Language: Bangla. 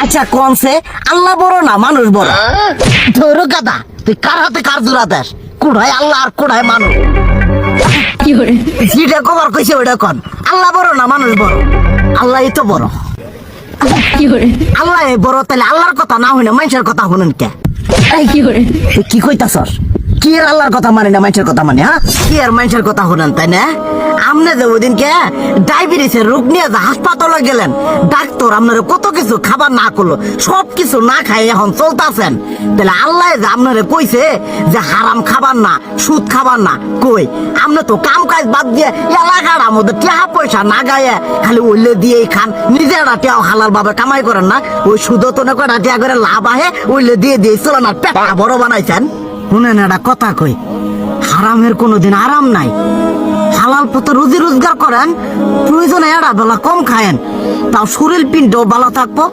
আচ্ছা কোনছে আল্লাহ বড় না মানুষ বড়? ধরো গাদা, তুই কার হাতে কার জোড়া দেশ? কোড়ায় আল্লাহ আর কোড়ায় মানুষ। যেটা কবার কইছে ওইটা কন। আল্লাহ বড় না মানুষ বড়? আল্লাহ তো বড়। আল্লাহ বড়, তাহলে আল্লাহর কথা না হই না মানুষের কথা শুনেন কে? তুই কি কইতাছস? কি আর আল্লাহর কথা মানে না মানুষের কথা মানে? হ্যাঁ, কি আর মানুষের কথা শুনেন তাই না? আমনে যে ওই দিনকে ডায়াবেটিসের রোগ নিয়ে যে হাসপাতালে গেলেন, ডাক্তার আপনারা কত কিছু খাবার না করলো, সব কিছু না খাই এখন চলতেছেন। তাহলে আল্লাহ যে আপনারা কইছে যে হারাম খাবার না, সুদ খাবার না, কই আপনি তো কাম কাজ বাদ দিয়ে এলাকার আমাদের টাকা পয়সা না গায়ে খালি ওইলে দিয়েই খান, নিজেরা টেও হালাল ভাবে কামাই করেন না, ওই সুদ তো না করে টাকা করে লাভ আহে ওইলে দিয়ে দিয়ে চলেন আর পেটটা বড় বানাইছেন। শুনেন একটা কথা কই, হারামের কোনোদিন আরাম নাই। হালাল পথে রুজি রোজগার করেন, প্রয়োজনে এরা বেলা কম খায়েন, তাও শরীর পিণ্ড ভালো থাকবো।